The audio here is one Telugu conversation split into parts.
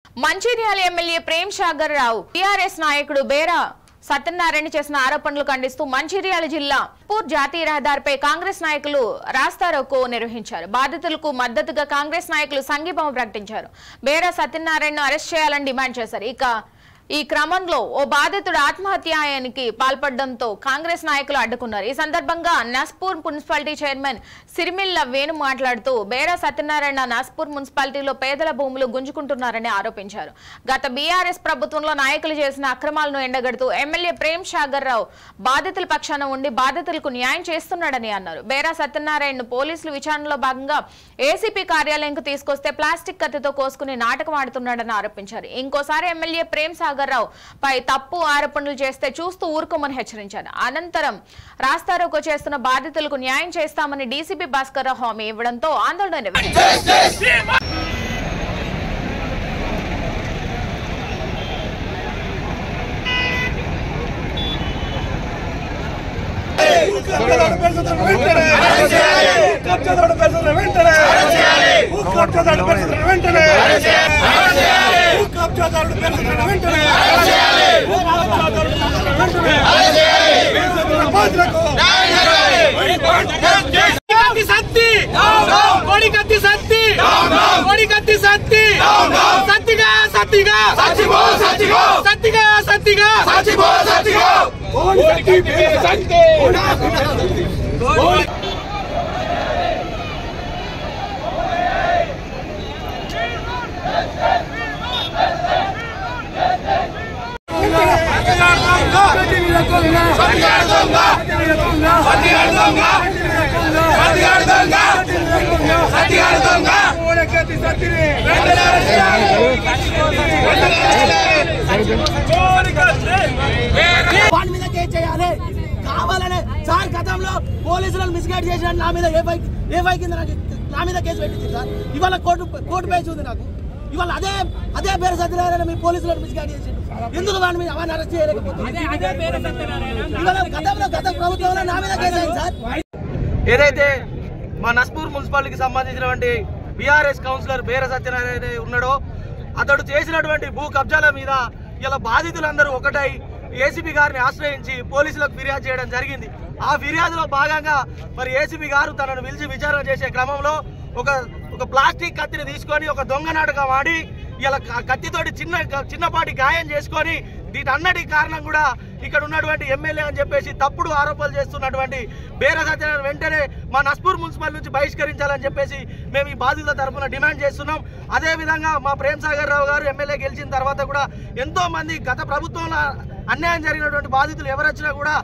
మంచిర్యాల ఎమ్మెల్యే ప్రేమ్ సాగర్ రావు టీఆర్ఎస్ నాయకుడు బేరా సత్యనారాయణ చేసిన ఆరోపణలు ఖండిస్తూ మంచిర్యాల జిల్లా పూర్ జాతీయ రహదారిపై కాంగ్రెస్ నాయకులు రాస్తారోకో నిర్వహించారు. బాధితులకు మద్దతుగా కాంగ్రెస్ నాయకులు సంఘీభావం ప్రకటించారు. బేరా సత్యనారాయణను అరెస్ట్ చేయాలని డిమాండ్ చేశారు. ఈ క్రమంలో ఓ బాధితుడు ఆత్మహత్యానికి పాల్పడడంతో కాంగ్రెస్ నాయకులు అడ్డుకున్నారు. ఈ సందర్భంగా నస్పూర్ మున్సిపాలిటీ చైర్మన్ సిరిమిల్ల వేణు మాట్లాడుతూ బేరా సత్యనారాయణ నస్పూర్ మున్సిపాలిటీలో పేదల భూములు గుంజుకుంటున్నారని ఆరోపించారు. గత బీఆర్ఎస్ ప్రభుత్వంలో నాయకులు చేసిన అక్రమాలను ఎండగడుతూ ఎమ్మెల్యే ప్రేమ్ సాగర్ రావు బాధితుల పక్షాన ఉండి బాధితులకు న్యాయం చేస్తున్నాడని అన్నారు. బేరా సత్యనారాయణను పోలీసులు విచారణలో భాగంగా ఏసీపీ కార్యాలయంకు తీసుకొస్తే ప్లాస్టిక్ కత్తితో కోసుకుని నాటకం ఆడుతున్నాడని ఆరోపించారు. ఇంకోసారి ఎమ్మెల్యే ప్రేమ్ సాగర్ రావు పై తప్పు ఆరోపణలు చేస్తే చూస్తూ ఊరుకోమని హెచ్చరించారు. అనంతరం రాస్తారోకో చేస్తున్న బాధితులకు న్యాయం చేస్తామని డీసీపీ భాస్కర్ రావు హామీ ఇవ్వడంతో ఆందోళన కావాలనే సార్ గతంలో పోలీసులను మిస్గైడ్ చేసిన నా మీద ఏ కింద నా మీద కేసు పెట్టింది సార్. ఇవాళ కోర్టు పేజ్ ఉంది నాకు. ఇవాళ అదే పేరు సత్యనారాయణ మీ పోలీసులను మిస్గైడ్ చేసిండు. ఎందుకు వాడిని అరెస్ట్ చేయలేకపోతుంది? గత ప్రభుత్వంలో నా మీద కేసు అయింది సార్. ఏదైతే మా నస్పూర్ మున్సిపాలిటీకి సంబంధించినటువంటి బీఆర్ఎస్ కౌన్సిలర్ బేర సత్యనారాయణ ఉన్నాడో అతడు చేసినటువంటి భూ కబ్జాల మీద ఇలా బాధితులందరూ ఒకటై ఏసీపీ గారిని ఆశ్రయించి పోలీసులకు ఫిర్యాదు చేయడం జరిగింది. ఆ ఫిర్యాదులో భాగంగా మరి ఏసీపీ గారు తనను పిలిచి విచారణ చేసే క్రమంలో ఒక ప్లాస్టిక్ కత్తిని తీసుకొని ఒక దొంగ నాటకం ఆడి ఇలా కత్తితోటి చిన్నపాటి గాయం చేసుకొని దీటన్నిటి కారణం కూడా ఇక్కడ ఉన్నటువంటి ఎమ్మెల్యే అని చెప్పేసి తప్పుడు ఆరోపణలు చేస్తున్నటువంటి బేరా సత్యనారాయణ వెంటనే మా నస్పూర్ మున్సిపల్ నుంచి బహిష్కరించాలని చెప్పేసి మేము ఈ బాధితుల తరఫున డిమాండ్ చేస్తున్నాం. అదేవిధంగా మా ప్రేమ్ సాగర్ రావు గారు ఎమ్మెల్యే గెలిచిన తర్వాత కూడా ఎంతో మంది గత ప్రభుత్వంలో అన్యాయం జరిగినటువంటి బాధితులు ఎవరొచ్చినా కూడా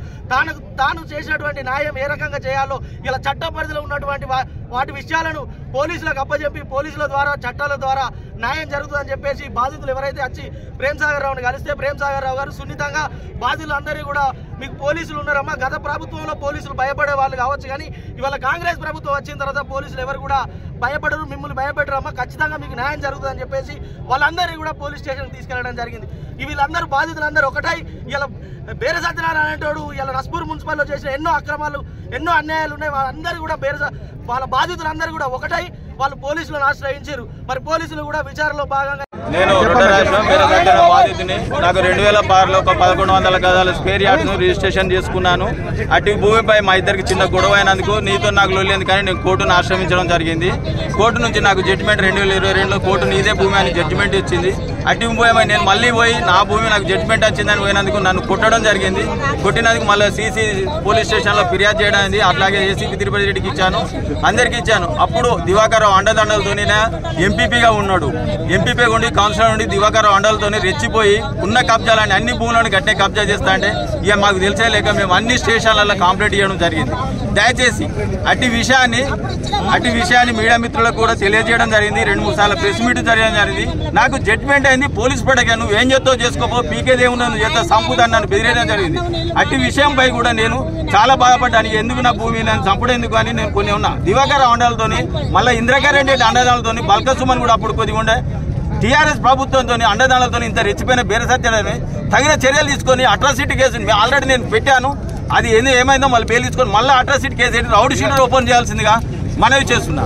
తాను చేసినటువంటి న్యాయం ఏ రకంగా చేయాలో ఇలా చట్ట పరిధిలో ఉన్నటువంటి వాటి విషయాలను పోలీసులకు అప్పచెప్పి పోలీసుల ద్వారా చట్టాల ద్వారా న్యాయం జరుగుతుందని చెప్పేసి బాధితులు ఎవరైతే వచ్చి ప్రేమ్ సాగర్ రావుని కలిస్తే ప్రేమ్ సాగర్ రావు గారు సున్నితంగా బాధితులందరూ కూడా మీకు పోలీసులు ఉన్నారమ్మా, గత ప్రభుత్వంలో పోలీసులు భయపడే వాళ్ళు కావచ్చు కానీ ఇవాళ కాంగ్రెస్ ప్రభుత్వం వచ్చిన తర్వాత పోలీసులు ఎవరు కూడా భయపడరు, మిమ్మల్ని భయపెట్టరమ్మా, ఖచ్చితంగా మీకు న్యాయం జరుగుతుందని చెప్పేసి వాళ్ళందరినీ కూడా పోలీస్ స్టేషన్కి తీసుకెళ్లడం జరిగింది. వీళ్ళందరూ బాధితులందరూ ఒకటై ఇలా బేర సత్యనారాయణ అనేటోడు ఇలా నస్పూర్ మున్సిపాలిటీలో చేసిన ఎన్నో అక్రమాలు ఎన్నో అన్యాయాలు ఉన్నాయి. వాళ్ళందరూ కూడా వాళ్ళ బాధితులందరూ కూడా ఒకటై వాళ్ళు పోలీసులను ఆశ్రయించారు. మరి పోలీసులు కూడా విచారణలో భాగంగా నేను బాధితుని నాకు 2006లో ఒక 1100 గదాల స్క్వేర్ యార్డ్స్ రిజిస్ట్రేషన్ చేసుకున్నాను. అటు భూమిపై మా ఇద్దరికి చిన్న గొడవ అయినందుకు నీతో నాకు లొల్లింది కానీ నేను కోర్టును ఆశ్రమించడం జరిగింది. కోర్టు నుంచి నాకు జడ్జిమెంట్ 2022లో కోర్టు నీదే భూమి అని జడ్జిమెంట్ ఇచ్చింది. అటు భూమి నేను మళ్ళీ పోయి నా భూమి నాకు జడ్జిమెంట్ వచ్చిందని పోయినందుకు నన్ను కొట్టడం జరిగింది. కొట్టినందుకు మళ్ళీ సీసీ పోలీస్ స్టేషన్లో ఫిర్యాదు చేయడం అయింది. అట్లాగే ఏసీపీ తిరుపతి రెడ్డికి ఇచ్చాను, అందరికీ ఇచ్చాను. అప్పుడు దివాకర్ రావు అండదండలతోనే ఎంపీపీగా ఉన్నాడు. ఎంపీపీ ఉండి కౌన్సిలర్ నుండి దివాకర్ రావు అండలతోనే రెచ్చిపోయి ఉన్న కబ్జాలని అన్ని భూములను గట్టే కబ్జా చేస్తా అంటే ఇక మాకు తెలిసే లేక మేము అన్ని స్టేషన్లలో కంప్లైంట్ చేయడం జరిగింది. దయచేసి అటు విషయాన్ని మీడియా మిత్రులకు కూడా తెలియజేయడం జరిగింది. 2-3 సార్లు ప్రెస్ మీట్ జరగడం జరిగింది. నాకు జడ్జిమెంట్ అయింది, పోలీస్ పడగా నువ్వు ఏం చేస్తావు చేసుకోపో, పీకేదేమున్నా నువ్వు చేస్తా సంపుదాన్ని నన్ను బెదిరేయడం జరిగింది. అటు విషయంపై కూడా నేను చాలా బాధపడ్డాను. ఎందుకు నా భూమి నేను చంపడేందుకు అని నేను కొన్ని ఉన్నా దివాకర్ అండాలతో మళ్ళీ ఇంద్రకరణ్ రెడ్డి అండదాలతో బల్కసుమన్ కూడా అప్పుడు కొద్దిగా ఉండే టీఆర్ఎస్ ప్రభుత్వంతో అండదాలతో ఇంత రెచ్చిపోయిన బేర సత్యనారాయణ తగిన చర్యలు తీసుకొని అట్రాసిటీ కేసు ఆల్రెడీ నేను పెట్టాను. అది ఏమైందో మళ్ళీ బెయిల్ తీసుకొని మళ్ళీ atrocity case rowdy sheeter open చేయాల్సిందిగా మనవి చేస్తున్నా.